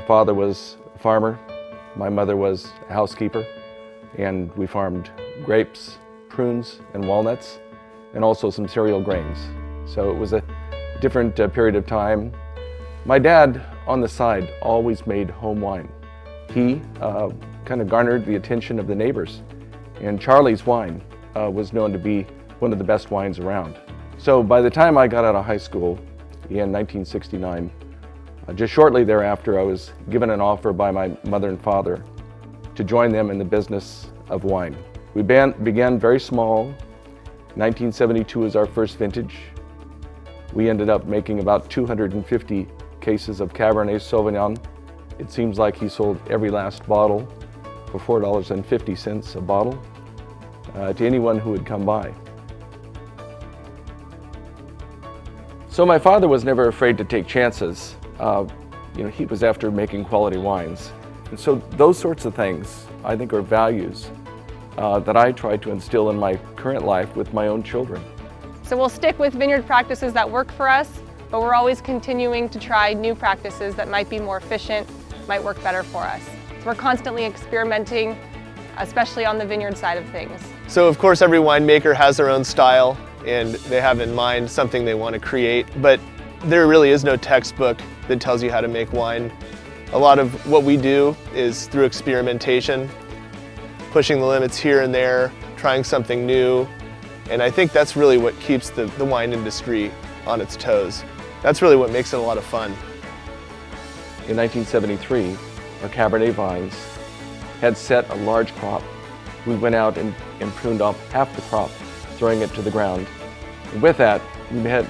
father was a farmer, my mother was a housekeeper, and we farmed grapes, prunes, and walnuts, and also some cereal grains. So it was a different period of time. My dad, on the side, always made home wine. He kind of garnered the attention of the neighbors, and Charlie's wine was known to be one of the best wines around. So by the time I got out of high school in 1969, just shortly thereafter, I was given an offer by my mother and father to join them in the business of wine. We began very small. 1972 was our first vintage. We ended up making about 250 cases of Cabernet Sauvignon. It seems like he sold every last bottle for $4.50 a bottle to anyone who would come by. So my father was never afraid to take chances. He was after making quality wines. And so those sorts of things, I think, are values that I try to instill in my current life with my own children. So we'll stick with vineyard practices that work for us, but we're always continuing to try new practices that might be more efficient, might work better for us. So we're constantly experimenting, especially on the vineyard side of things. So of course every winemaker has their own style and they have in mind something they want to create, but there really is no textbook that tells you how to make wine. A lot of what we do is through experimentation, pushing the limits here and there, trying something new, and I think that's really what keeps the wine industry on its toes. That's really what makes it a lot of fun. In 1973, our Cabernet vines had set a large crop. We went out and pruned off half the crop, throwing it to the ground. And with that,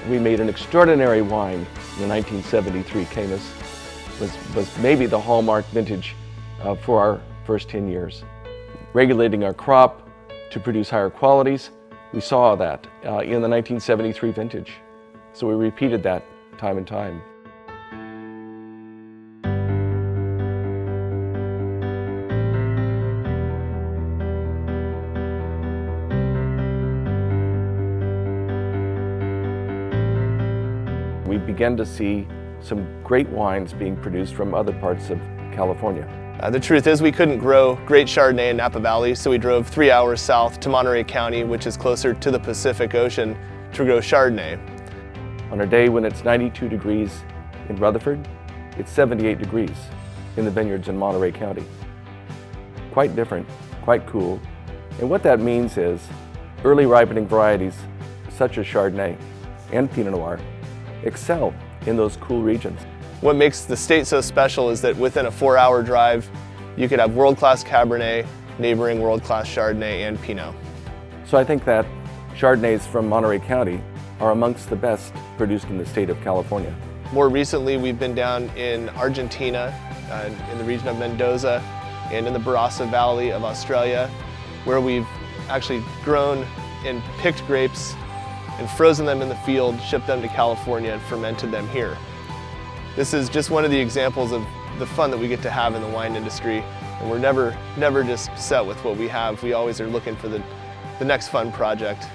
we made an extraordinary wine. The 1973 Caymas was maybe the hallmark vintage for our first 10 years. Regulating our crop to produce higher qualities, we saw that in the 1973 vintage. So we repeated that time and time. We began to see some great wines being produced from other parts of California. The truth is we couldn't grow great Chardonnay in Napa Valley, so we drove 3 hours south to Monterey County, which is closer to the Pacific Ocean, to grow Chardonnay. On a day when it's 92 degrees in Rutherford, it's 78 degrees in the vineyards in Monterey County. Quite different, quite cool. And what that means is early ripening varieties such as Chardonnay and Pinot Noir excel in those cool regions. What makes the state so special is that within a 4-hour drive, you could have world-class Cabernet, neighboring world-class Chardonnay and Pinot. So I think that Chardonnays from Monterey County are amongst the best produced in the state of California. More recently, we've been down in Argentina, in the region of Mendoza, and in the Barossa Valley of Australia, where we've actually grown and picked grapes and frozen them in the field, shipped them to California, and fermented them here. This is just one of the examples of the fun that we get to have in the wine industry, and we're never just set with what we have. We always are looking for the next fun project.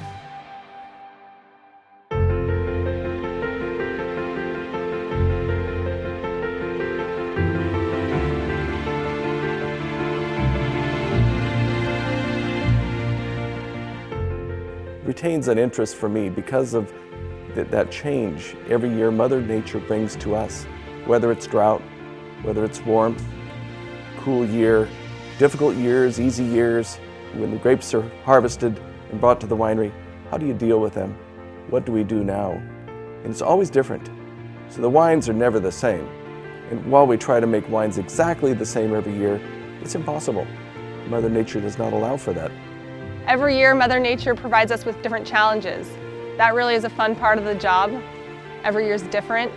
Retains an interest for me because of that change every year Mother Nature brings to us, whether it's drought, whether it's warmth, cool year, difficult years, easy years. When the grapes are harvested and brought to the winery, how do you deal with them? What do we do now? And it's always different. So the wines are never the same. And while we try to make wines exactly the same every year, it's impossible. Mother Nature does not allow for that. Every year, Mother Nature provides us with different challenges. That really is a fun part of the job. Every year is different.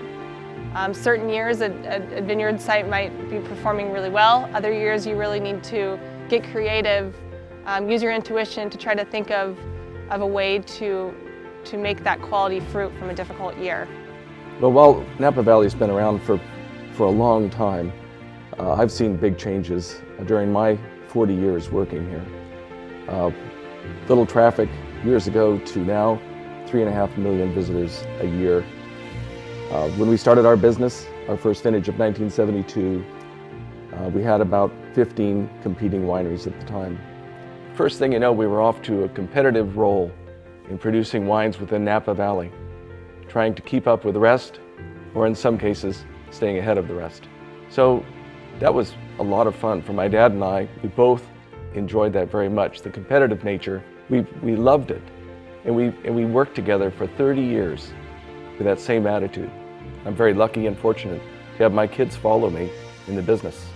Certain years, a vineyard site might be performing really well. Other years, you really need to get creative, use your intuition to try to think of a way to make that quality fruit from a difficult year. Well, while Napa Valley's been around for a long time, I've seen big changes during my 40 years working here. Little traffic years ago to now, 3.5 million visitors a year. When we started our business, our first vintage of 1972, We had about 15 competing wineries at the time. First thing you know, we were off to a competitive role in producing wines within Napa Valley, trying to keep up with the rest, or in some cases, staying ahead of the rest. So that was a lot of fun for my dad and I. We both enjoyed that very much. The competitive nature, we loved it. And we worked together for 30 years with that same attitude. I'm very lucky and fortunate to have my kids follow me in the business.